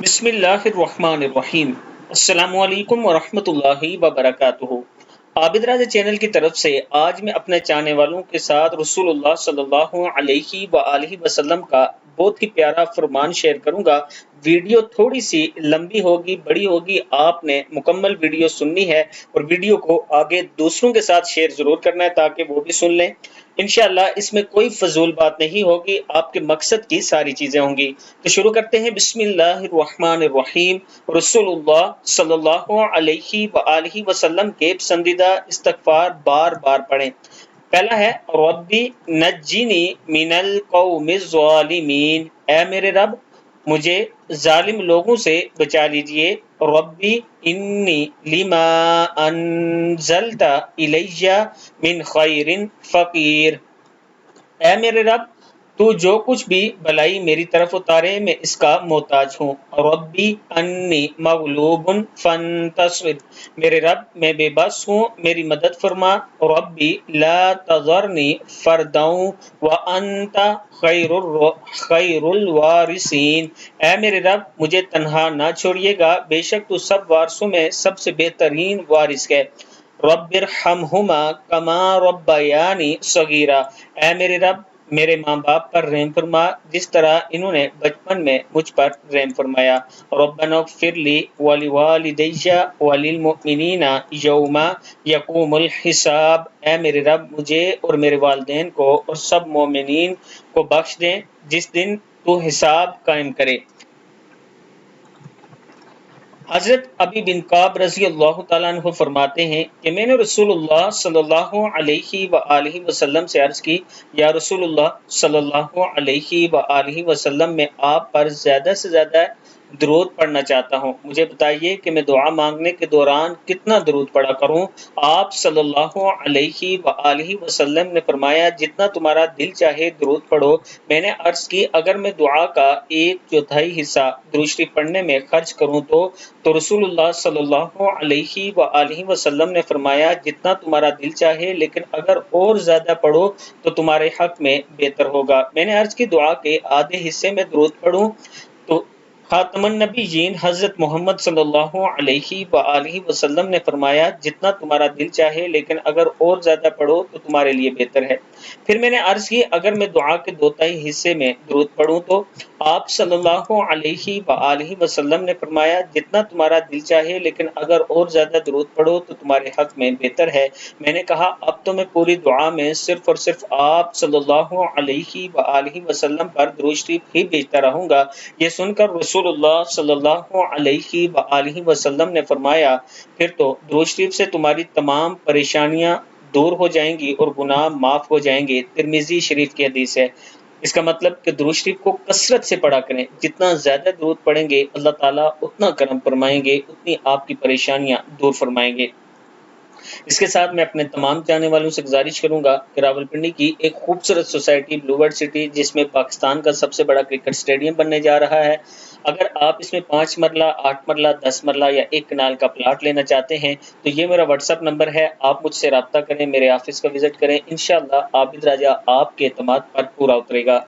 بسم اللہ الرحمن الرحیم۔ السلام علیکم ورحمۃ اللہ وبرکاتہ۔ عابد راجہ چینل کی طرف سے آج میں اپنے چاہنے والوں کے ساتھ رسول اللہ صلی اللہ علیہ وآلہ وسلم کا بہت ہی پیارا فرمان شیئر کروں گا۔ ویڈیو تھوڑی سی لمبی ہوگی، بڑی ہوگی، آپ نے مکمل ویڈیو سننی ہے اور ویڈیو کو آگے دوسروں کے ساتھ شیئر ضرور کرنا ہے تاکہ وہ بھی سن لیں۔ انشاءاللہ اس میں کوئی فضول بات نہیں ہوگی، آپ کے مقصد کی ساری چیزیں ہوں گی۔ تو شروع کرتے ہیں۔ بسم اللہ الرحمن الرحیم۔ رسول اللہ صلی اللہ علیہ وآلہ وسلم کے پسندیدہ استغفار بار بار پڑھیں۔ پہلا ہے ربی نجنی من القوم الظالمین، اے میرے رب مجھے ظالم لوگوں سے بچا لیجئے۔ ربی انی لما انزلت الی من خیر فقیر، اے میرے رب تو جو کچھ بھی بلائی میری طرف اتارے میں اس کا محتاج ہوں۔ ربی انی مغلوب فانتصر، میرے رب میں بے بس ہوں میری مدد فرما۔ ربی لا تذرنی فردا وانت خیر الوارثین، اے میرے رب مجھے تنہا نہ چھوڑیے گا، بے شک تو سب وارثوں میں سب سے بہترین وارث ہے۔ رب ارحمہما کما ربیانی صغیرا، اے میرے رب میرے ماں باپ پر رحم فرما جس طرح انہوں نے بچپن میں مجھ پر رحم فرمایا۔ ربنا اغفر لی ولوالدی وللمؤمنین یوم یقوم الحساب، اے میرے رب مجھے اور میرے والدین کو اور سب مومنین کو بخش دیں جس دن تو حساب قائم کرے۔ حضرت ابی بن کعب رضی اللہ تعالیٰ عنہ فرماتے ہیں کہ میں نے رسول اللہ صلی اللہ علیہ وآلہ وسلم سے عرض کی، یا رسول اللہ صلی اللہ علیہ وآلہ وسلم میں آپ پر زیادہ سے زیادہ درود پڑھنا چاہتا ہوں، مجھے بتائیے کہ میں دعا مانگنے کے دوران کتنا درود پڑھا کروں؟ آپ صلی اللہ علیہ وآلہ وسلم نے فرمایا جتنا تمہارا دل چاہے درود پڑھو۔ میں نے عرض کی اگر میں دعا کا 1/4 حصہ درود شریف پڑھنے میں خرچ کروں تو رسول اللہ صلی اللہ علیہ وآلہ وسلم نے فرمایا جتنا تمہارا دل چاہے، لیکن اگر اور زیادہ پڑھو تو تمہارے حق میں بہتر ہوگا۔ میں نے عرض کی دعا کے آدھے حصے میں درود پڑھوں تو خاتم النبیین حضرت محمد صلی اللہ علیہ وآلہ وسلم نے فرمایا جتنا تمہارا دل چاہے، لیکن اگر اور زیادہ پڑھو تو تمہارے لیے بہتر ہے۔ پھر میں نے عرض کی اگر میں دعا کے 2/3 حصے میں درود پڑھوں تو آپ صلی اللہ علیہ وآلہ وسلم نے فرمایا جتنا تمہارا دل چاہے، لیکن اگر اور زیادہ درود پڑھو تو تمہارے حق میں بہتر ہے۔ میں نے کہا اب تو میں پوری دعا میں صرف اور صرف آپ صلی اللہ علیہ وآلہ وسلم پر درود شریف ہی بھیجتا رہوں گا۔ یہ سن کر رسول اللہ صلی اللہ علیہ وآلہ وسلم نے فرمایا پھر تو درود شریف سے تمہاری تمام پریشانیاں دور ہو جائیں گی اور گناہ معاف ہو جائیں گے۔ ترمذی شریف کی حدیث ہے۔ اس کا مطلب کہ درود شریف کو کثرت سے پڑھا کریں، جتنا زیادہ درود پڑھیں گے اللہ تعالیٰ اتنا کرم فرمائیں گے، اتنی آپ کی پریشانیاں دور فرمائیں گے۔ اس کے ساتھ میں اپنے تمام چاہنے والوں سے گزارش کروں گا کہ راولپنڈی کی ایک خوبصورت سوسائٹی بلو برڈ سٹی جس میں پاکستان کا سب سے بڑا کرکٹ سٹیڈیم بننے جا رہا ہے، اگر آپ اس میں 5 مرلہ 8 مرلہ 10 مرلہ یا 1 کنال کا پلاٹ لینا چاہتے ہیں تو یہ میرا واٹس ایپ نمبر ہے، آپ مجھ سے رابطہ کریں، میرے آفس کا وزٹ کریں، انشاءاللہ عابد راجہ آپ کے اعتماد پر پورا اترے گا۔